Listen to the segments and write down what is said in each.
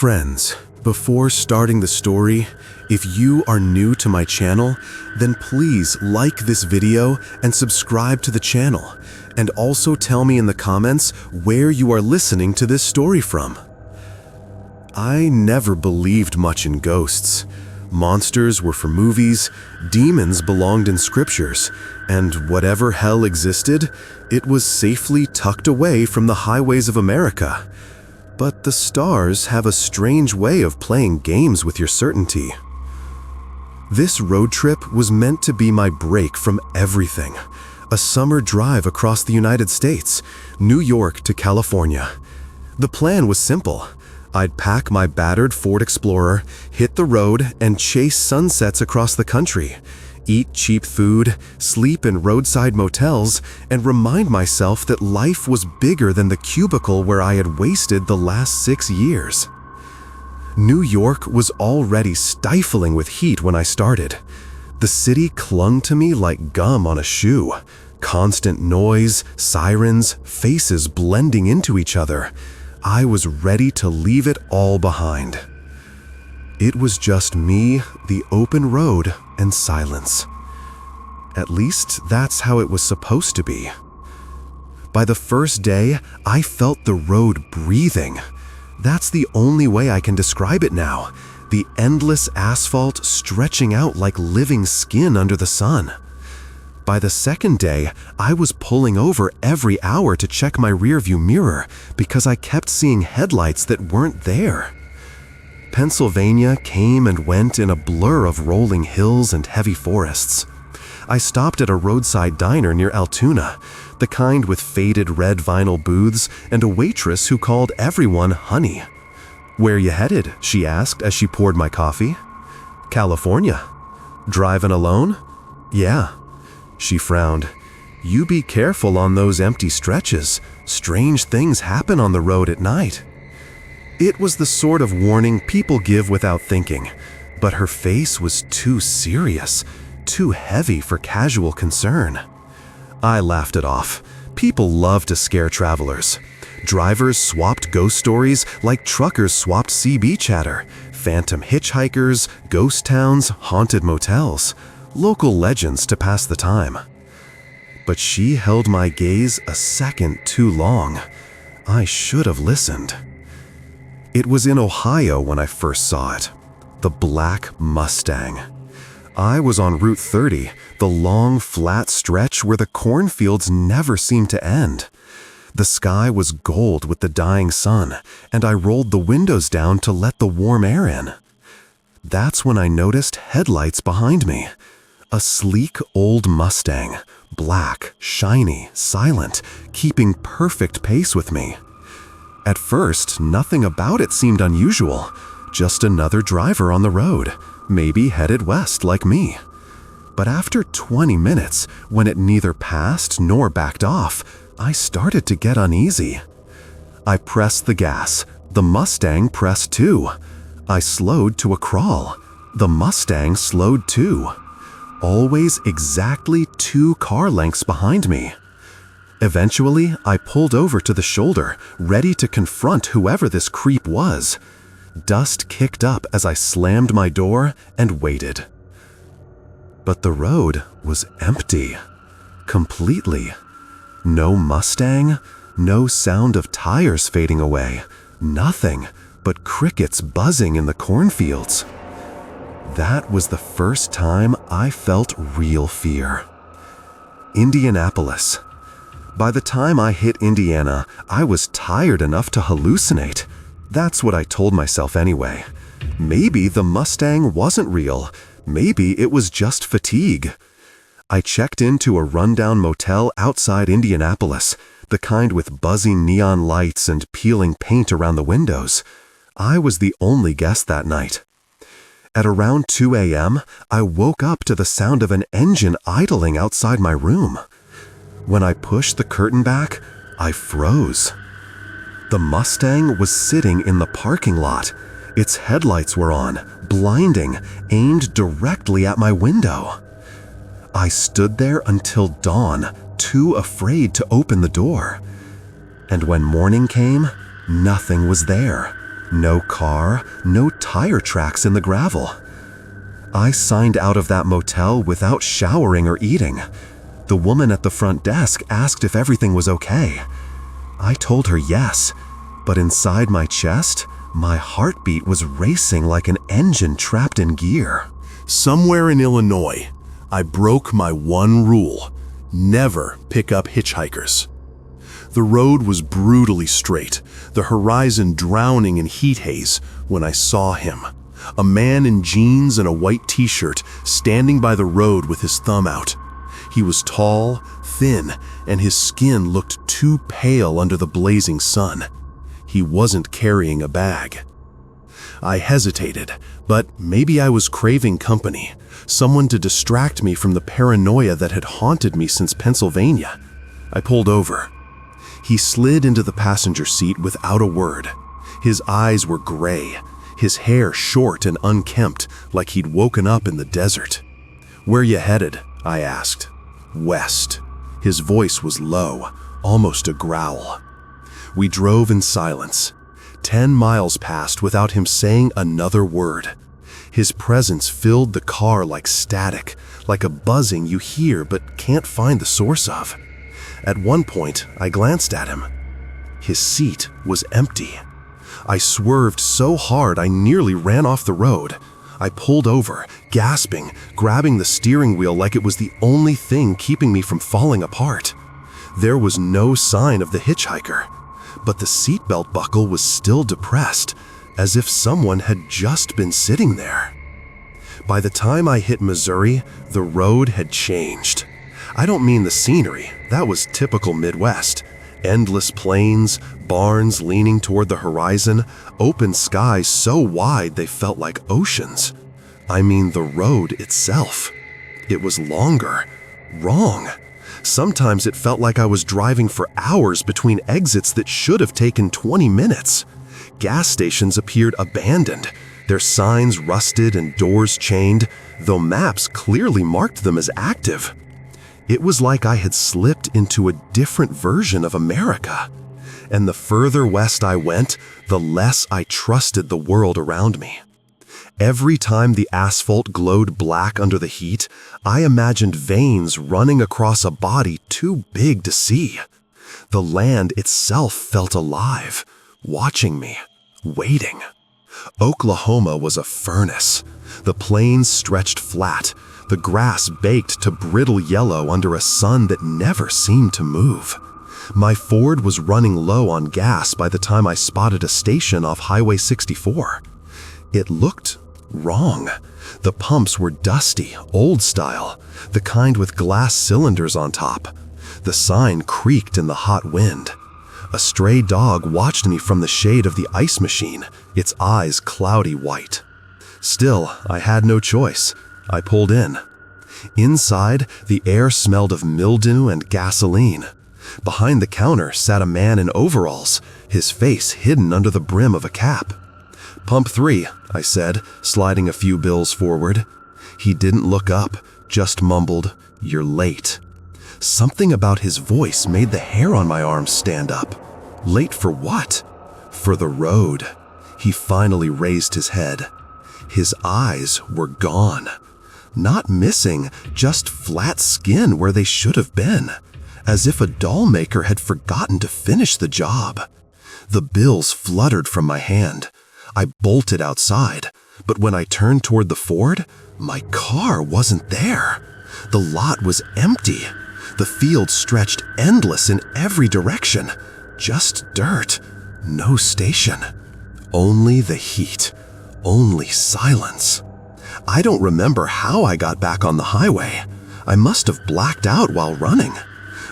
Friends, before starting the story, if you are new to my channel, then please like this video and subscribe to the channel, and also tell me in the comments where you are listening to this story from. I never believed much in ghosts. Monsters were for movies, demons belonged in scriptures, and whatever hell existed, it was safely tucked away from the highways of America. But the stars have a strange way of playing games with your certainty. This road trip was meant to be my break from everything. A summer drive across the United States, New York to California. The plan was simple. I'd pack my battered Ford Explorer, hit the road, and chase sunsets across the country. Eat cheap food, sleep in roadside motels, and remind myself that life was bigger than the cubicle where I had wasted the last 6 years. New York was already stifling with heat when I started. The city clung to me like gum on a shoe. Constant noise, sirens, faces blending into each other. I was ready to leave it all behind. It was just me, the open road, and silence. At least that's how it was supposed to be. By the first day, I felt the road breathing. That's the only way I can describe it now. The endless asphalt stretching out like living skin under the sun. By the second day, I was pulling over every hour to check my rearview mirror because I kept seeing headlights that weren't there. Pennsylvania came and went in a blur of rolling hills and heavy forests. I stopped at a roadside diner near Altoona, the kind with faded red vinyl booths and a waitress who called everyone honey. "Where you headed?" she asked as she poured my coffee. "California." "Driving alone?" "Yeah." She frowned. "You be careful on those empty stretches. Strange things happen on the road at night." It was the sort of warning people give without thinking, but her face was too serious, too heavy for casual concern. I laughed it off. People love to scare travelers. Drivers swapped ghost stories like truckers swapped CB chatter. Phantom hitchhikers, ghost towns, haunted motels. Local legends to pass the time. But she held my gaze a second too long. I should have listened. It was in Ohio when I first saw it. The Black Mustang. I was on Route 30, the long, flat stretch where the cornfields never seemed to end. The sky was gold with the dying sun, and I rolled the windows down to let the warm air in. That's when I noticed headlights behind me. A sleek old Mustang, black, shiny, silent, keeping perfect pace with me. At first, nothing about it seemed unusual, just another driver on the road, maybe headed west like me. But after 20 minutes, when it neither passed nor backed off, I started to get uneasy. I pressed the gas. The Mustang pressed too. I slowed to a crawl. The Mustang slowed too. Always exactly 2 car lengths behind me. Eventually, I pulled over to the shoulder, ready to confront whoever this creep was. Dust kicked up as I slammed my door and waited. But the road was empty. Completely. No Mustang, no sound of tires fading away, nothing but crickets buzzing in the cornfields. That was the first time I felt real fear. Indianapolis. By the time I hit Indiana, I was tired enough to hallucinate. That's what I told myself anyway. Maybe the Mustang wasn't real. Maybe it was just fatigue. I checked into a rundown motel outside Indianapolis, the kind with buzzing neon lights and peeling paint around the windows. I was the only guest that night. At around 2 a.m., I woke up to the sound of an engine idling outside my room. When I pushed the curtain back, I froze. The Mustang was sitting in the parking lot. Its headlights were on, blinding, aimed directly at my window. I stood there until dawn, too afraid to open the door. And when morning came, nothing was there. No car, no tire tracks in the gravel. I signed out of that motel without showering or eating. The woman at the front desk asked if everything was okay. I told her yes, but inside my chest, my heartbeat was racing like an engine trapped in gear. Somewhere in Illinois, I broke my one rule: never pick up hitchhikers. The road was brutally straight, the horizon drowning in heat haze when I saw him. A man in jeans and a white t-shirt standing by the road with his thumb out. He was tall, thin, and his skin looked too pale under the blazing sun. He wasn't carrying a bag. I hesitated, but maybe I was craving company, someone to distract me from the paranoia that had haunted me since Pennsylvania. I pulled over. He slid into the passenger seat without a word. His eyes were gray, his hair short and unkempt, like he'd woken up in the desert. "Where you headed?" I asked. "West." His voice was low, almost a growl. We drove in silence. 10 miles passed without him saying another word. His presence filled the car like static, like a buzzing you hear but can't find the source of. At one point, I glanced at him. His seat was empty. I swerved so hard I nearly ran off the road. I pulled over, gasping, grabbing the steering wheel like it was the only thing keeping me from falling apart. There was no sign of the hitchhiker, but the seatbelt buckle was still depressed, as if someone had just been sitting there. By the time I hit Missouri, the road had changed. I don't mean the scenery, that was typical Midwest. Endless plains, barns leaning toward the horizon, open skies so wide they felt like oceans. I mean the road itself. It was longer, wrong. Sometimes it felt like I was driving for hours between exits that should have taken 20 minutes. Gas stations appeared abandoned, their signs rusted and doors chained, though maps clearly marked them as active. It was like I had slipped into a different version of America. And the further west I went, the less I trusted the world around me. Every time the asphalt glowed black under the heat, I imagined veins running across a body too big to see. The land itself felt alive, watching me, waiting. Oklahoma was a furnace. The plains stretched flat, the grass baked to brittle yellow under a sun that never seemed to move. My Ford was running low on gas by the time I spotted a station off Highway 64. It looked wrong. The pumps were dusty, old style, the kind with glass cylinders on top. The sign creaked in the hot wind. A stray dog watched me from the shade of the ice machine, its eyes cloudy white. Still, I had no choice. I pulled in. Inside, the air smelled of mildew and gasoline. Behind the counter sat a man in overalls, his face hidden under the brim of a cap. "Pump 3, I said, sliding a few bills forward. He didn't look up, just mumbled, "You're late." Something about his voice made the hair on my arms stand up. Late for what? For the road. He finally raised his head. His eyes were gone. Not missing, just flat skin where they should have been, as if a doll maker had forgotten to finish the job. The bills fluttered from my hand. I bolted outside, but when I turned toward the Ford, my car wasn't there. The lot was empty. The field stretched endless in every direction. Just dirt, no station. Only the heat, only silence. I don't remember how I got back on the highway. I must have blacked out while running.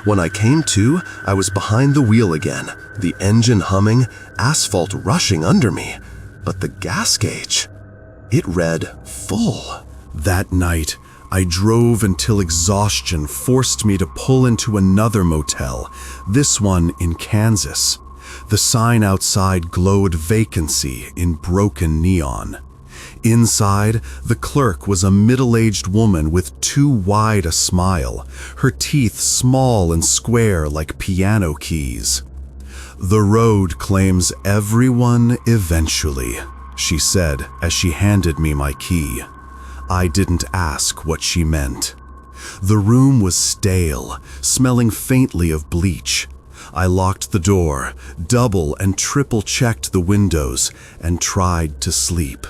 When I came to, I was behind the wheel again, the engine humming, asphalt rushing under me. But the gas gauge, it read full. That night, I drove until exhaustion forced me to pull into another motel, this one in Kansas. The sign outside glowed vacancy in broken neon. Inside, the clerk was a middle-aged woman with too wide a smile, her teeth small and square like piano keys. "The road claims everyone eventually," she said as she handed me my key. I didn't ask what she meant. The room was stale, smelling faintly of bleach. I locked the door, double and triple checked the windows, and tried to sleep.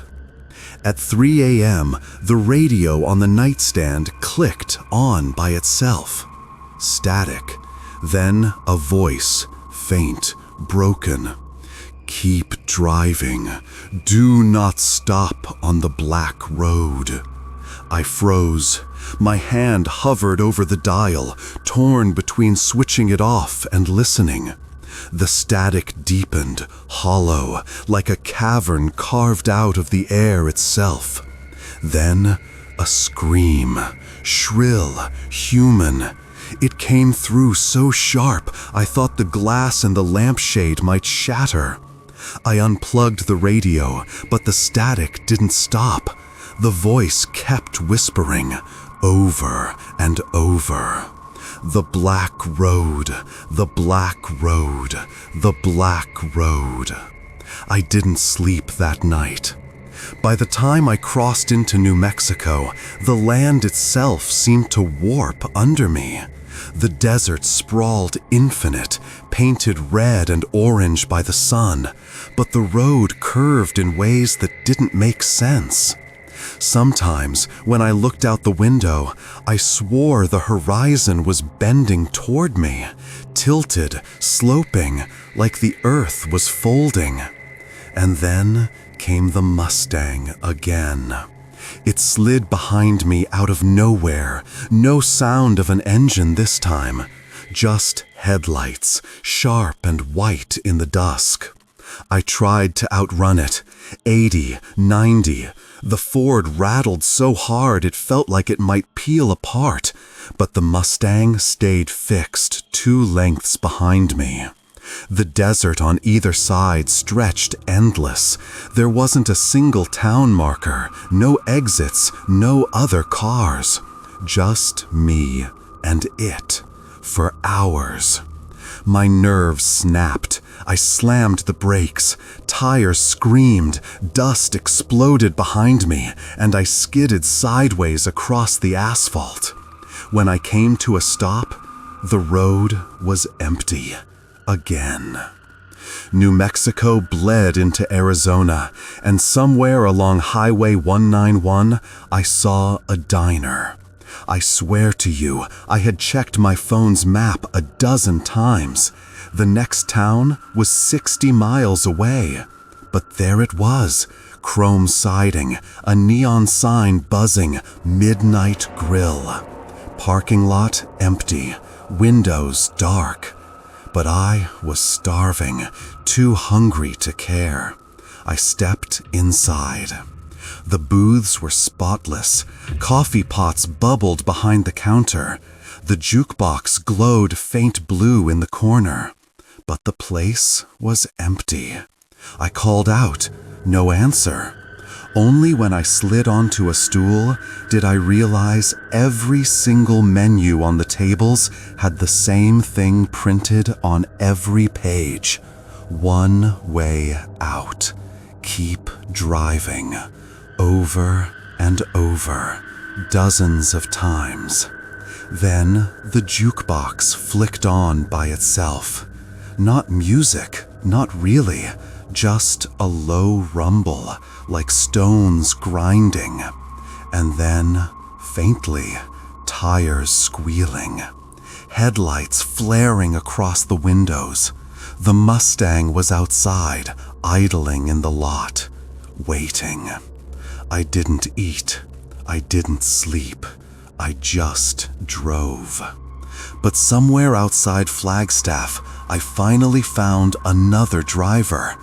At 3 a.m., the radio on the nightstand clicked on by itself. Static. Then a voice, faint, broken. "Keep driving. Do not stop on the black road." I froze. My hand hovered over the dial, torn between switching it off and listening. The static deepened, hollow, like a cavern carved out of the air itself. Then a scream, shrill, human. It came through so sharp, I thought the glass in the lampshade might shatter. I unplugged the radio, but the static didn't stop. The voice kept whispering, over and over. "The black road, the black road, the black road." I didn't sleep that night. By the time I crossed into New Mexico, the land itself seemed to warp under me. The desert sprawled infinite, painted red and orange by the sun, but the road curved in ways that didn't make sense. Sometimes, when I looked out the window, I swore the horizon was bending toward me, tilted, sloping, like the earth was folding. And then came the Mustang again. It slid behind me out of nowhere, no sound of an engine this time, just headlights, sharp and white in the dusk. I tried to outrun it. 80, 90. The Ford rattled so hard it felt like it might peel apart, but the Mustang stayed fixed 2 lengths behind me. The desert on either side stretched endless. There wasn't a single town marker, no exits, no other cars. Just me and it, for hours. My nerves snapped. I slammed the brakes. Tires screamed. Dust exploded behind me, and I skidded sideways across the asphalt. When I came to a stop, the road was empty. Again. New Mexico bled into Arizona, and somewhere along Highway 191, I saw a diner. I swear to you, I had checked my phone's map a dozen times. The next town was 60 miles away. But there it was, chrome siding, a neon sign buzzing, midnight grill. Parking lot empty, windows dark. But I was starving, too hungry to care. I stepped inside. The booths were spotless. Coffee pots bubbled behind the counter. The jukebox glowed faint blue in the corner. But the place was empty. I called out, no answer. Only when I slid onto a stool did I realize every single menu on the tables had the same thing printed on every page. One way out. Keep driving. Over and over. Dozens of times. Then the jukebox flicked on by itself. Not music, not really. Just a low rumble, like stones grinding. And then, faintly, tires squealing. Headlights flaring across the windows. The Mustang was outside, idling in the lot, waiting. I didn't eat. I didn't sleep. I just drove. But somewhere outside Flagstaff, I finally found another driver.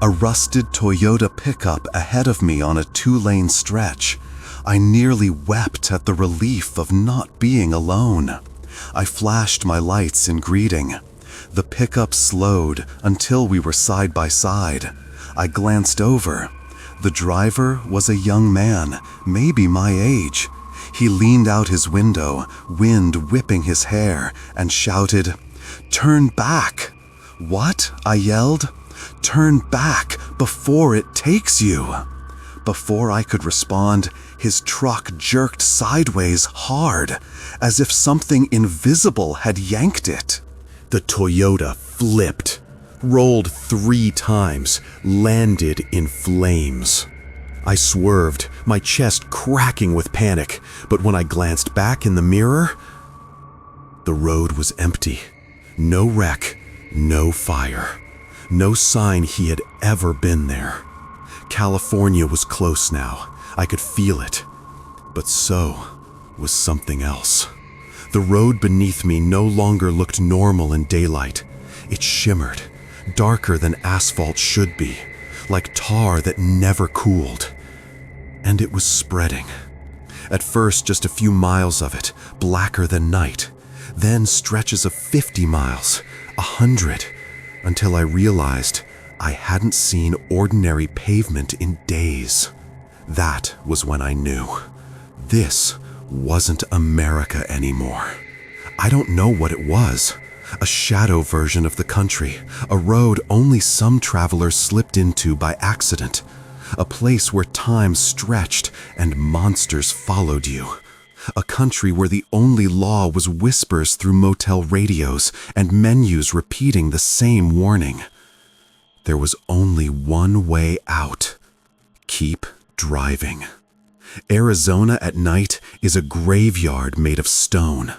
A rusted Toyota pickup ahead of me on a 2-lane stretch. I nearly wept at the relief of not being alone. I flashed my lights in greeting. The pickup slowed until we were side by side. I glanced over. The driver was a young man, maybe my age. He leaned out his window, wind whipping his hair, and shouted, "Turn back!" "What?" I yelled. "Turn back before it takes you." Before I could respond, his truck jerked sideways hard, as if something invisible had yanked it. The Toyota flipped, rolled 3 times, landed in flames. I swerved, my chest cracking with panic, but when I glanced back in the mirror, the road was empty. No wreck, no fire, no sign he had ever been there. California was close now. I could feel it. But so was something else. The road beneath me no longer looked normal in daylight. It shimmered, darker than asphalt should be, like tar that never cooled. And it was spreading. At first, just a few miles of it, blacker than night. Then stretches of 50 miles, 100, until I realized I hadn't seen ordinary pavement in days. That was when I knew. This wasn't America anymore. I don't know what it was. A shadow version of the country, a road only some travelers slipped into by accident. A place where time stretched and monsters followed you. A country where the only law was whispers through motel radios and menus repeating the same warning. There was only one way out. Keep driving. Arizona at night is a graveyard made of stone.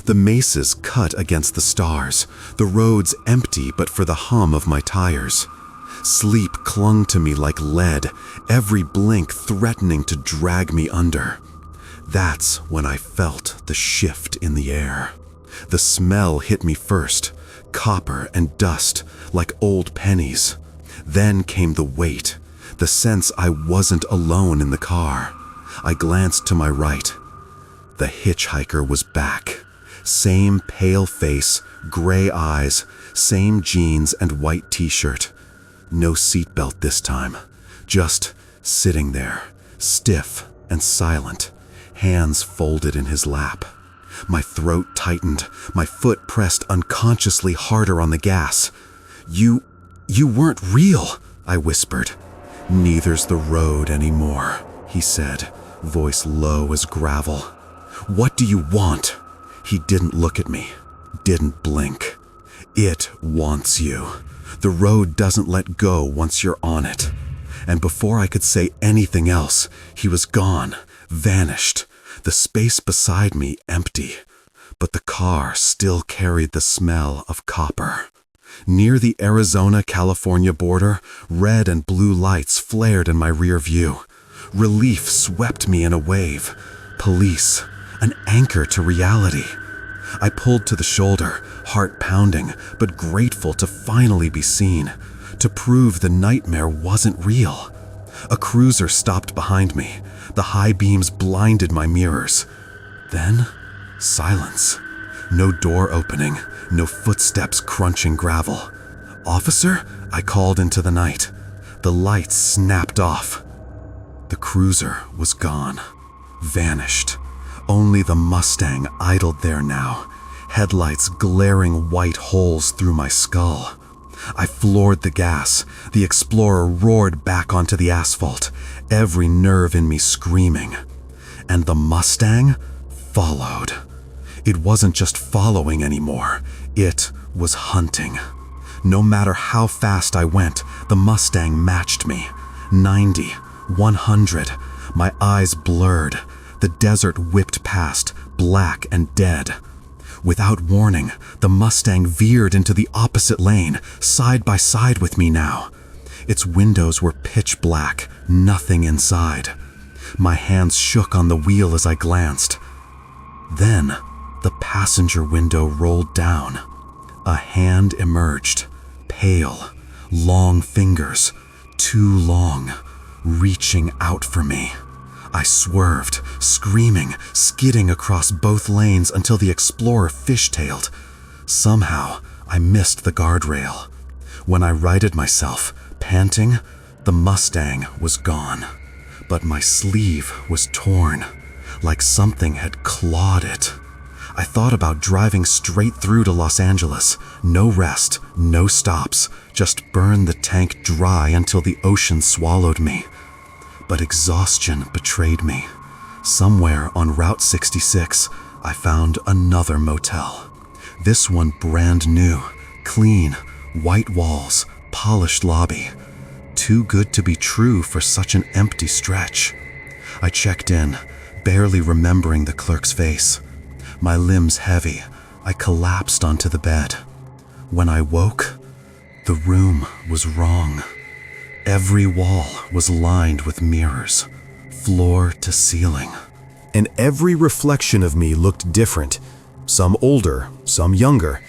The mesas cut against the stars, the roads empty but for the hum of my tires. Sleep clung to me like lead, every blink threatening to drag me under. That's when I felt the shift in the air. The smell hit me first, copper and dust, like old pennies. Then came the weight, the sense I wasn't alone in the car. I glanced to my right. The hitchhiker was back. Same pale face, gray eyes, same jeans and white t-shirt. No seatbelt this time, just sitting there, stiff and silent, hands folded in his lap. My throat tightened, my foot pressed unconsciously harder on the gas. You weren't real," I whispered. "Neither's the road anymore," he said, voice low as gravel. "What do you want?" He didn't look at me, didn't blink. "It wants you. The road doesn't let go once you're on it." And before I could say anything else, he was gone, vanished, the space beside me empty. But the car still carried the smell of copper. Near the Arizona-California border, red and blue lights flared in my rear view. Relief swept me in a wave. Police, an anchor to reality. I pulled to the shoulder, heart pounding, but grateful to finally be seen, to prove the nightmare wasn't real. A cruiser stopped behind me. The high beams blinded my mirrors. Then, silence. No door opening, no footsteps crunching gravel. "Officer?" I called into the night. The lights snapped off. The cruiser was gone, vanished. Only the Mustang idled there now, headlights glaring white holes through my skull. I floored the gas. The Explorer roared back onto the asphalt, every nerve in me screaming. And the Mustang followed. It wasn't just following anymore. It was hunting. No matter how fast I went, the Mustang matched me. 90, 100. My eyes blurred. The desert whipped past, black and dead. Without warning, the Mustang veered into the opposite lane, side by side with me now. Its windows were pitch black, nothing inside. My hands shook on the wheel as I glanced. Then, the passenger window rolled down. A hand emerged, pale, long fingers, too long, reaching out for me. I swerved, screaming, skidding across both lanes until the Explorer fishtailed. Somehow, I missed the guardrail. When I righted myself, panting, the Mustang was gone. But my sleeve was torn, like something had clawed it. I thought about driving straight through to Los Angeles. No rest, no stops, just burn the tank dry until the ocean swallowed me. But exhaustion betrayed me. Somewhere on Route 66, I found another motel. This one brand new, clean, white walls, polished lobby. Too good to be true for such an empty stretch. I checked in, barely remembering the clerk's face. My limbs heavy, I collapsed onto the bed. When I woke, the room was wrong. Every wall was lined with mirrors, floor to ceiling. And every reflection of me looked different. Some older, some younger,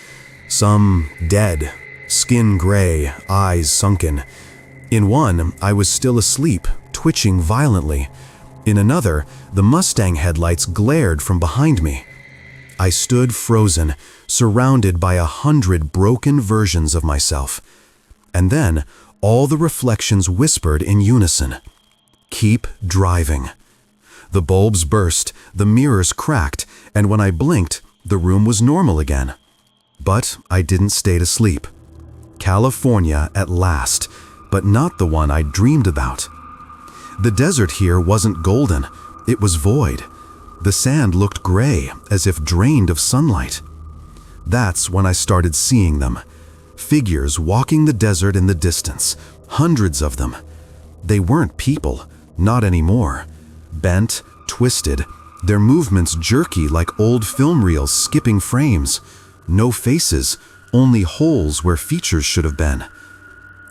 some dead, skin gray, eyes sunken. In one, I was still asleep, twitching violently. In another, the Mustang headlights glared from behind me. I stood frozen, surrounded by 100 broken versions of myself. And then, all the reflections whispered in unison, "Keep driving." The bulbs burst, the mirrors cracked, and when I blinked, the room was normal again. But I didn't stay to sleep. California at last, but not the one I dreamed about. The desert here wasn't golden, it was void. The sand looked gray, as if drained of sunlight. That's when I started seeing them. Figures walking the desert in the distance, hundreds of them. They weren't people, not anymore. Bent, twisted, their movements jerky like old film reels skipping frames. No faces, only holes where features should have been.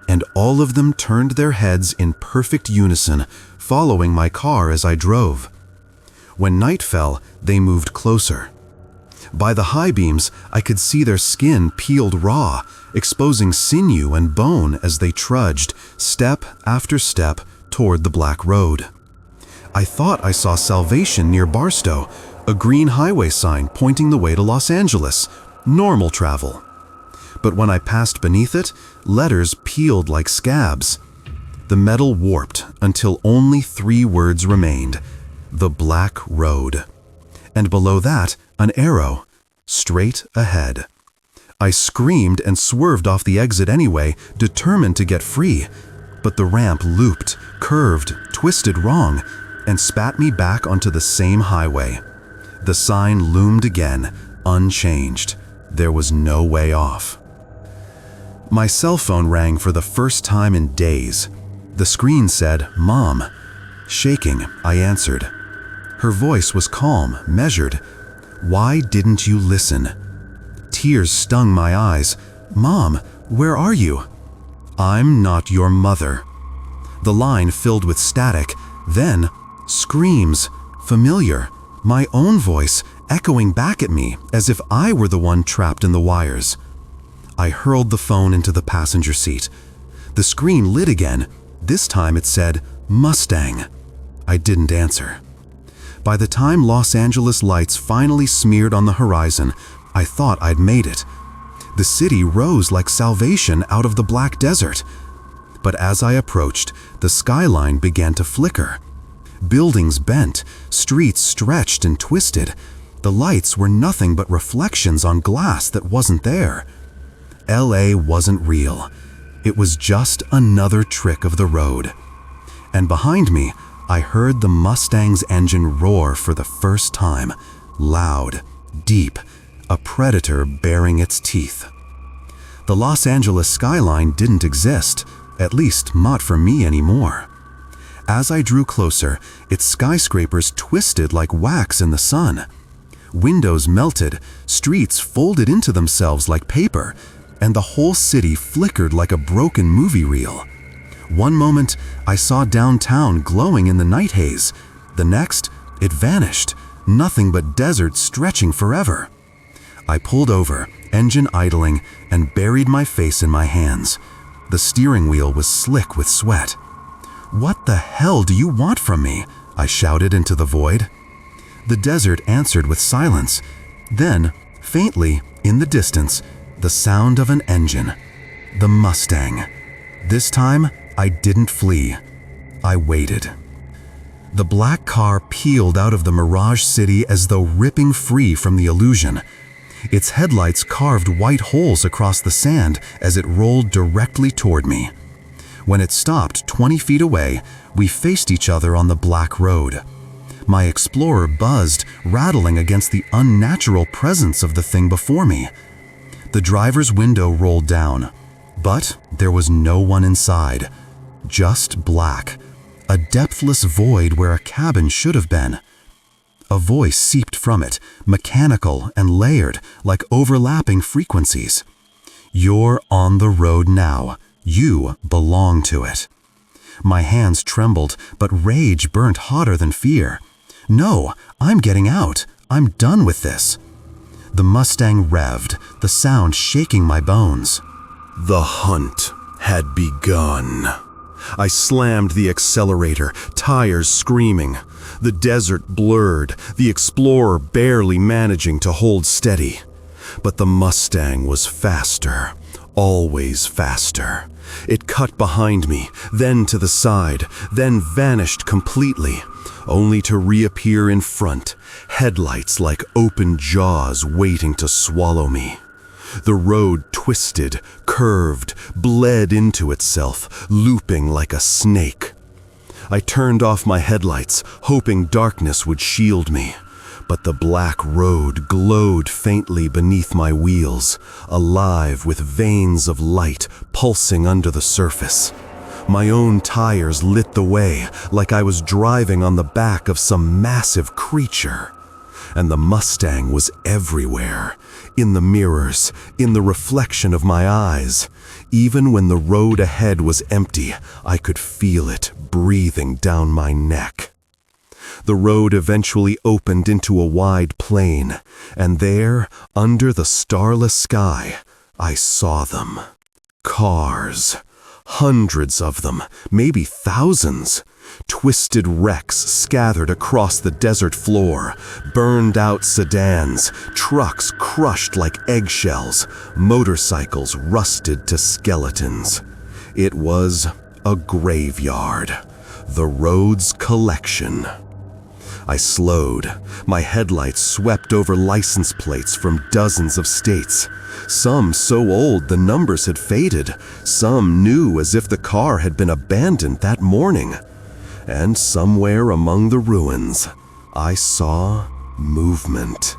And all of them turned their heads in perfect unison, following my car as I drove. When night fell, they moved closer. By the high beams, I could see their skin peeled raw, exposing sinew and bone as they trudged, step after step, toward the black road. I thought I saw Salvation near Barstow, a green highway sign pointing the way to Los Angeles, normal travel. But when I passed beneath it, letters peeled like scabs. The metal warped until only 3 words remained: the Black Road. And below that, an arrow, straight ahead. I screamed and swerved off the exit anyway, determined to get free. But the ramp looped, curved, twisted wrong, and spat me back onto the same highway. The sign loomed again, unchanged. There was no way off. My cell phone rang for the first time in days. The screen said, "Mom." Shaking, I answered. Her voice was calm, measured. "Why didn't you listen?" Tears stung my eyes. "Mom, where are you?" "I'm not your mother." The line filled with static, then screams, familiar, my own voice echoing back at me as if I were the one trapped in the wires. I hurled the phone into the passenger seat. The screen lit again. This time it said, "Mustang." I didn't answer. By the time Los Angeles lights finally smeared on the horizon, I thought I'd made it. The city rose like Salvation out of the black desert. But as I approached, the skyline began to flicker. Buildings bent, streets stretched and twisted. The lights were nothing but reflections on glass that wasn't there. LA wasn't real. It was just another trick of the road. And behind me, I heard the Mustang's engine roar for the first time, loud, deep, a predator baring its teeth. The Los Angeles skyline didn't exist, at least not for me anymore. As I drew closer, its skyscrapers twisted like wax in the sun. Windows melted, streets folded into themselves like paper, and the whole city flickered like a broken movie reel. One moment, I saw downtown glowing in the night haze. The next, it vanished, nothing but desert stretching forever. I pulled over, engine idling, and buried my face in my hands. The steering wheel was slick with sweat. "What the hell do you want from me?" I shouted into the void. The desert answered with silence. Then, faintly, in the distance, the sound of an engine. The Mustang. This time, I didn't flee. I waited. The black car peeled out of the Mirage City as though ripping free from the illusion. Its headlights carved white holes across the sand as it rolled directly toward me. When it stopped 20 feet away, we faced each other on the black road. My Explorer buzzed, rattling against the unnatural presence of the thing before me. The driver's window rolled down, but there was no one inside. Just black, a depthless void where a cabin should have been. A voice seeped from it, mechanical and layered, like overlapping frequencies. "You're on the road now. You belong to it." My hands trembled, but rage burnt hotter than fear. "No, I'm getting out. I'm done with this." The Mustang revved, the sound shaking my bones. The hunt had begun. I slammed the accelerator, tires screaming. The desert blurred, the Explorer barely managing to hold steady. But the Mustang was faster, always faster. It cut behind me, then to the side, then vanished completely, only to reappear in front, headlights like open jaws waiting to swallow me. The road twisted, curved, bled into itself, looping like a snake. I turned off my headlights, hoping darkness would shield me. But the black road glowed faintly beneath my wheels, alive with veins of light pulsing under the surface. My own tires lit the way, like I was driving on the back of some massive creature. And the Mustang was everywhere, in the mirrors, in the reflection of my eyes. Even when the road ahead was empty, I could feel it breathing down my neck. The road eventually opened into a wide plain, and there, under the starless sky, I saw them. Cars. Hundreds of them, maybe thousands. Twisted wrecks scattered across the desert floor, burned out sedans, trucks crushed like eggshells, motorcycles rusted to skeletons. It was a graveyard, the road's collection. I slowed. My headlights swept over license plates from dozens of states. Some so old the numbers had faded, some new as if the car had been abandoned that morning. And somewhere among the ruins, I saw movement.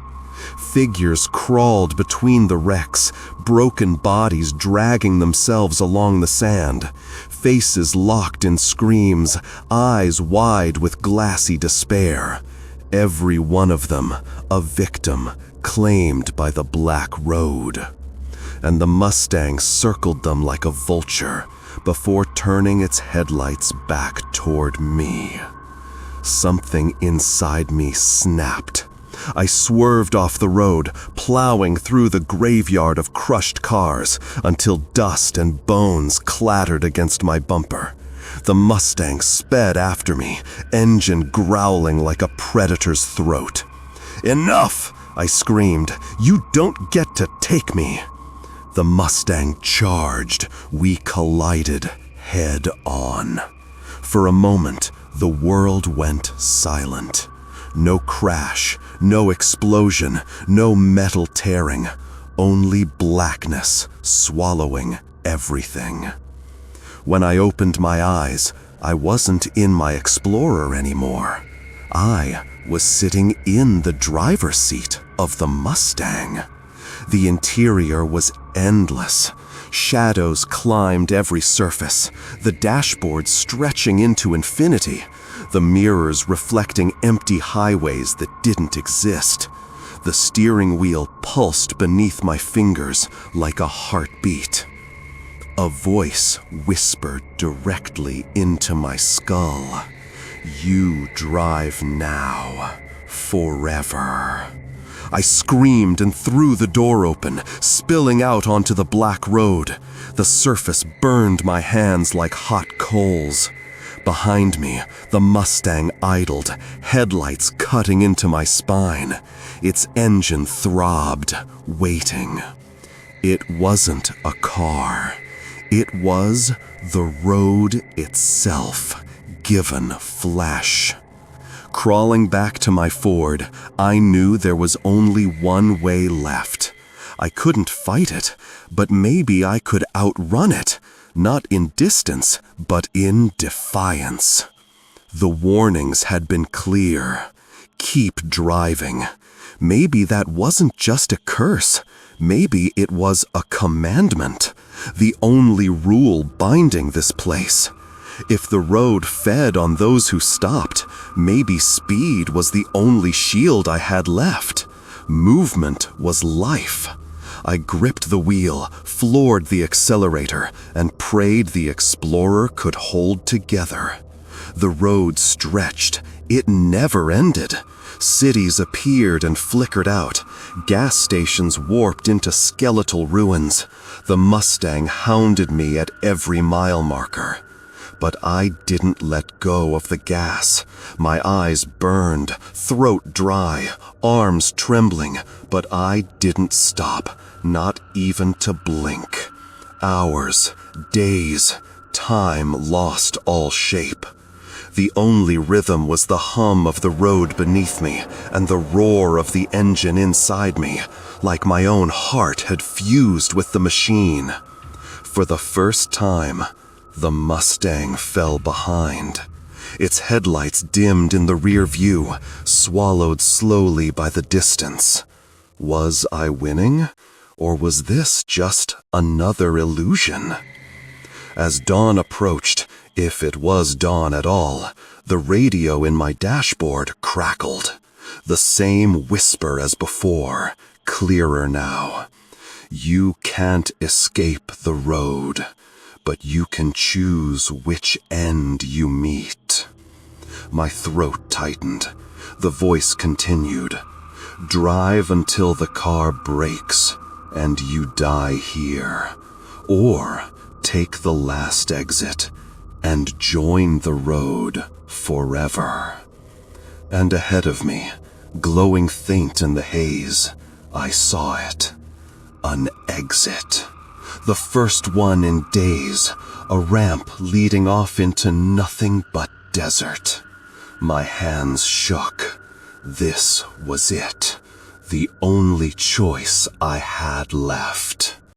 Figures crawled between the wrecks, broken bodies dragging themselves along the sand, faces locked in screams, eyes wide with glassy despair. Every one of them a victim claimed by the black road. And the Mustang circled them like a vulture before turning its headlights back toward me. Something inside me snapped. I swerved off the road, plowing through the graveyard of crushed cars until dust and bones clattered against my bumper. The Mustang sped after me, engine growling like a predator's throat. "Enough!" I screamed. "You don't get to take me!" The Mustang charged. We collided head on. For a moment, the world went silent. No crash, no explosion, no metal tearing, only blackness swallowing everything. When I opened my eyes, I wasn't in my Explorer anymore. I was sitting in the driver's seat of the Mustang. The interior was endless. Shadows climbed every surface, the dashboard stretching into infinity, the mirrors reflecting empty highways that didn't exist. The steering wheel pulsed beneath my fingers like a heartbeat. A voice whispered directly into my skull. "You drive now, forever." I screamed and threw the door open, spilling out onto the black road. The surface burned my hands like hot coals. Behind me, the Mustang idled, headlights cutting into my spine. Its engine throbbed, waiting. It wasn't a car. It was the road itself, given flesh. Crawling back to my Ford, I knew there was only one way left. I couldn't fight it, but maybe I could outrun it, not in distance, but in defiance. The warnings had been clear. Keep driving. Maybe that wasn't just a curse. Maybe it was a commandment, the only rule binding this place. If the road fed on those who stopped, maybe speed was the only shield I had left. Movement was life. I gripped the wheel, floored the accelerator, and prayed the Explorer could hold together. The road stretched. It never ended. Cities appeared and flickered out. Gas stations warped into skeletal ruins. The Mustang hounded me at every mile marker. But I didn't let go of the gas. My eyes burned, throat dry, arms trembling, but I didn't stop, not even to blink. Hours, days, time lost all shape. The only rhythm was the hum of the road beneath me and the roar of the engine inside me, like my own heart had fused with the machine. For the first time, the Mustang fell behind. Its headlights dimmed in the rear view, swallowed slowly by the distance. Was I winning, or was this just another illusion? As dawn approached, if it was dawn at all, the radio in my dashboard crackled. The same whisper as before, clearer now. You can't escape the road, but you can choose which end you meet. My throat tightened. The voice continued. Drive until the car breaks and you die here. Or take the last exit and join the road forever. And ahead of me, glowing faint in the haze, I saw it. An exit. The first one in days, a ramp leading off into nothing but desert. My hands shook. This was it. The only choice I had left.